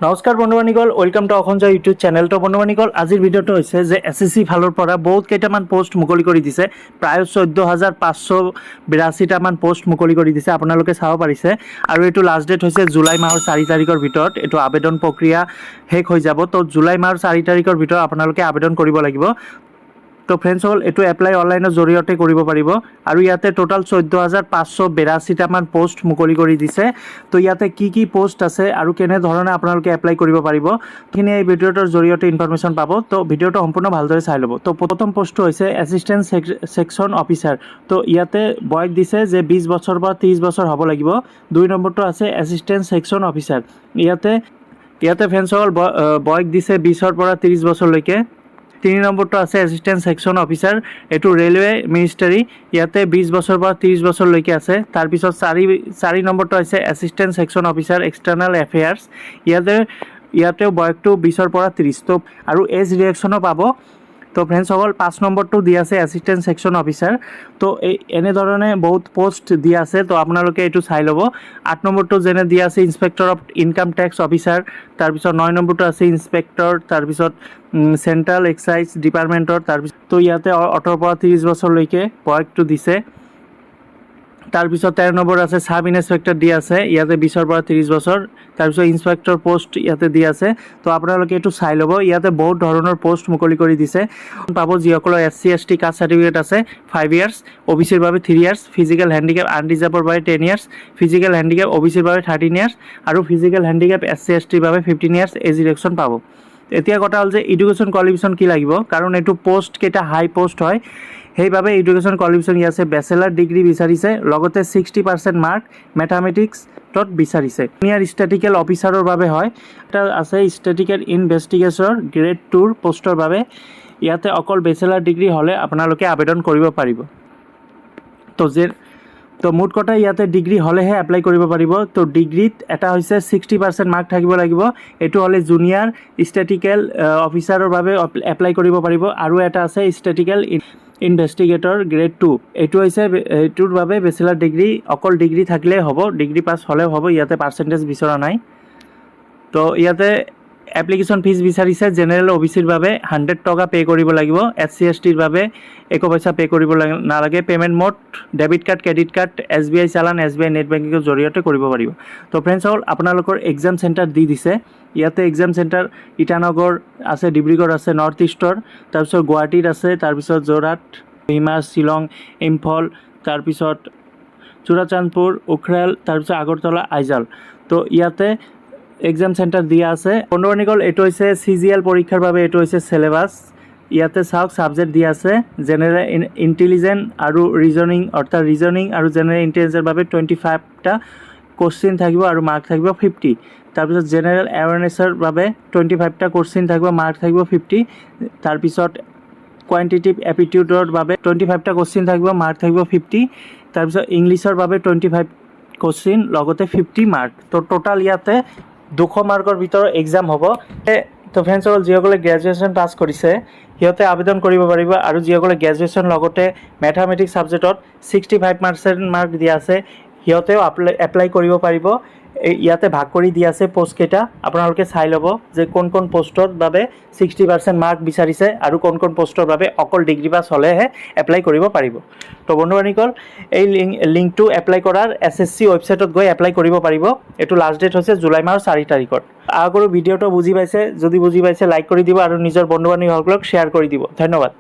নমস্কাৰ বন্ধুবান্ধীসকল, welcome to অসঞ্জয় YouTube channel. তো বন্ধুবান্ধীসকল, আজিৰ ভিডিঅ'টো হৈছে যে SSC ফালৰ পৰা বহুত কেইটামান পোষ্ট মুকলি কৰি দিছে। প্ৰায় 14,582টামান পোষ্ট মুকলি কৰি দিছে, আপোনালোকে চাব পাৰিছে। আৰু এইটো লাষ্ট ডেট হৈছে জুলাই মাহৰ 4 তাৰিখৰ ভিতৰত এইটো আবেদন প্ৰক্ৰিয়া শেষ হৈ যাব। তো জুলাই মাহৰ 4 তাৰিখৰ ভিতৰত আপোনালোকে আবেদন কৰিব লাগিব। তো ফ্ৰেণ্ডছসকল, এইটো এপ্লাই অনলাইনৰ জৰিয়তে কৰিব পাৰিব। আৰু ইয়াতে টোটাল 14,582টামান পোষ্ট মুকলি কৰি দিছে। তো ইয়াতে কি পোষ্ট আছে আৰু কেনেধৰণে আপোনালোকে এপ্লাই কৰিব পাৰিব সেইখিনি এই ভিডিঅ'টোৰ জৰিয়তে ইনফৰমেশ্যন পাব। তো ভিডিঅ'টো সম্পূৰ্ণ ভালদৰে চাই ল'ব। তো প্ৰথম পোষ্টটো হৈছে এছিষ্টেণ্ট ছেকশ্যন অফিচাৰ। তো ইয়াতে বয়স দিছে যে 20 বছৰ পৰা 30 বছৰ হ'ব লাগিব। 2 নম্বৰটো আছে এছিষ্টেণ্ট ছেকশ্যন অফিচাৰ। ইয়াতে ফ্ৰেণ্ডছসকল বয়স দিছে 20ৰ পৰা 30 বছৰলৈকে। 3 নম্বৰটো আছে এছিষ্টেণ্ট ছেকশ্যন অফিচাৰ, এইটো ৰেলৱে মিনিষ্টাৰী। ইয়াতে 20 বছৰৰ পৰা 30 বছৰলৈকে আছে। তাৰপিছত 4 নম্বৰটো হৈছে assistant section officer external affairs. ইয়াতেও বয়সটো 20ৰ পৰা 30। তো আৰু এজ ৰিয়েকশ্যনো পাব। তো ফ্ৰেণ্ডছসকল, 5 নম্বৰটো দিয়া আছে এছিষ্টেণ্ট ছেকশ্যন অফিচাৰ। তো এনেধৰণে বহুত পোষ্ট দিয়া আছে, তো আপোনালোকে এইটো চাই ল'ব। 8 নম্বৰটো যেনে দিয়া আছে inspector of income tax officer. তাৰপিছত 9 নম্বৰটো আছে ইনস্পেক্টৰ, তাৰপিছত চেণ্ট্ৰেল এক্সাইজ ডিপাৰ্টমেণ্টৰ। তাৰপিছত তো ইয়াতে 18ৰ পৰা 30 বছৰলৈকে বয়সটো দিছে। তাৰপিছত 13 নম্বৰ আছে চাব ইনস্পেক্টৰ দিয়া আছে, ইয়াতে 20ৰ পৰা 30 বছৰ। তাৰপিছত ইনস্পেক্টৰ পোষ্ট ইয়াতে দিয়া আছে। তো আপোনালোকে এইটো চাই ল'ব। ইয়াতে বহুত ধৰণৰ পোষ্ট মুকলি কৰি দিছে পাব। যিসকলৰ SC ST কাষ্ট চাৰ্টিফিকেট আছে 5 ইয়াৰ্ছ, OBCৰ বাবে 3 ইয়াৰ্ছ, ফিজিকেল হেণ্ডিকেপ আনৰিজাৰ্ভৰ বাবে 10 ইয়াৰ্ছ, ফিজিকেল হেণ্ডিকেপ OBCৰ বাবে 13 ইয়াৰ্ছ আৰু ফিজিকেল হেণ্ডিকেপ SC STৰ বাবে 15 ইয়াৰ্ছ এজ ৰিয়েকশ্যন পাব। এতিয়া কথা হ'ল যে এডুকেশ্যন কোৱালিফিকেশ্যন কি লাগিব, কাৰণ এইটো পোষ্ট কেইটা হাই পোষ্ট হয়, সেইবাবে এডুকেশ্যন কোৱালিফিকেশ্যন ইয়াছে বেচেলাৰ ডিগ্ৰী বিচাৰিছে, লগতে 60% মাৰ্ক মেথামেটিক্সত বিচাৰিছে। জুনিয়ৰ ষ্টেটিকেল অফিচাৰৰ বাবে হয়। এটা আছে ষ্টেটিকেল ইনভেষ্টিগেশ্যন গ্ৰেড 2ৰ পোষ্টৰ বাবে। ইয়াতে অকল বেচেলাৰ ডিগ্ৰী হ'লে আপোনালোকে আবেদন কৰিব পাৰিব। তো মুঠ কথা ইয়াতে ডিগ্ৰী হ'লেহে এপ্লাই কৰিব পাৰিব। তো ডিগ্ৰীত এটা হৈছে 60% মাৰ্ক থাকিব লাগিব, এইটো হ'লে জুনিয়ৰ ষ্টেটিকেল অফিচাৰৰ বাবে এপ্লাই কৰিব পাৰিব। আৰু এটা আছে ষ্টেটিকেল ইনভেষ্টিগেটৰ গ্ৰেড 2, এইটো হৈছে এইটোৰ বাবে বেচেলাৰ ডিগ্ৰী, অকল ডিগ্ৰী থাকিলেই হ'ব, ডিগ্ৰী পাছ হ'লেও হ'ব, ইয়াতে পাৰ্চেণ্টেজ বিচৰা নাই। তো ইয়াতে এপ্লিকেশ্যন ফিজ বিচাৰিছে। জেনেৰেল OBCৰ বাবে 100 টকা পে' কৰিব লাগিব, SC STৰ বাবে 1 পইচা পে' কৰিব নালাগে। Payment mode debit card, credit card, SBI চালান, SBI নেট বেংকিঙৰ জৰিয়তে কৰিব পাৰিব। তো ফ্ৰেণ্ডছসকল, আপোনালোকৰ এক্সাম চেণ্টাৰ দি দিছে। ইয়াতে এক্সাম চেণ্টাৰ ইটানগৰ আছে, ডিব্ৰুগড় আছে নৰ্থ ইষ্টৰ, তাৰপিছত গুৱাহাটীত আছে, তাৰপিছত যোৰহাট, হিমা, শ্বিলং, ইম্ফল, তাৰপিছত চুৰাচান্দপুৰ, উখৰেল, তাৰপিছত আগৰতলা, আইজল। তো ইয়াতে এক্সাম চেণ্টাৰ দিয়া আছে। বন্ধুবান্ধীসকল, এইটো হৈছে CGL পৰীক্ষাৰ বাবে এইটো হৈছে চিলেবাছ। ইয়াতে চাওক ছাবজেক্ট দিয়া আছে জেনেৰেল ইণ্টেলিজেন্স আৰু ৰিজনিং, অৰ্থাৎ ৰিজনিং আৰু জেনেৰেল ইণ্টেলিজেন্সৰ বাবে 25টা কোশ্চিন থাকিব আৰু মাৰ্ক থাকিব 50। তাৰপিছত জেনেৰেল এৱাৰনেছৰ বাবে 25টা কোশ্চিন থাকিব, মাৰ্ক থাকিব 50। তাৰপিছত কোৱান্টিটিভ এপিটিউডৰ বাবে 25টা কোশ্চিন থাকিব, মাৰ্ক থাকিব 50। তাৰপিছত ইংলিছৰ বাবে 25 কোশ্চিন, লগতে 50 মাৰ্ক। তো টোটাল ইয়াতে 200 মাৰ্কৰ ভিতৰত এক্সাম হ'ব। তো ফ্ৰেণ্ডছসকল, যিসকলে গ্ৰেজুৱেশ্যন পাছ কৰিছে সিহঁতে আবেদন কৰিব পাৰিব। আৰু যিসকলে গ্ৰেজুৱেশ্যন লগতে মেথামেটিক্স ছাবজেক্টত 65% মাৰ্ক দিয়া আছে সিহঁতেও এপ্লাই কৰিব পাৰিব। ইয়াতে ভাগ কৰি দিয়া আছে পোষ্টকেইটা, আপোনালোকে চাই ল'ব যে কোন পোষ্টৰ বাবে 60% মাৰ্ক বিচাৰিছে আৰু কোন পোষ্টৰ বাবে অকল ডিগ্ৰী পাছ হ'লেহে এপ্লাই কৰিব পাৰিব। তো বন্ধুবান্ধীসকল, এই লিংকটো এপ্লাই কৰাৰ SSC ৱেবছাইটত গৈ এপ্লাই কৰিব পাৰিব। এইটো লাষ্ট ডেট হৈছে জুলাই মাহৰ 4 তাৰিখত। আশা কৰোঁ ভিডিঅ'টো বুজি পাইছে। যদি বুজি পাইছে লাইক কৰি দিব আৰু নিজৰ বন্ধু বান্ধৱীসকলক শ্বেয়াৰ কৰি দিব। ধন্যবাদ।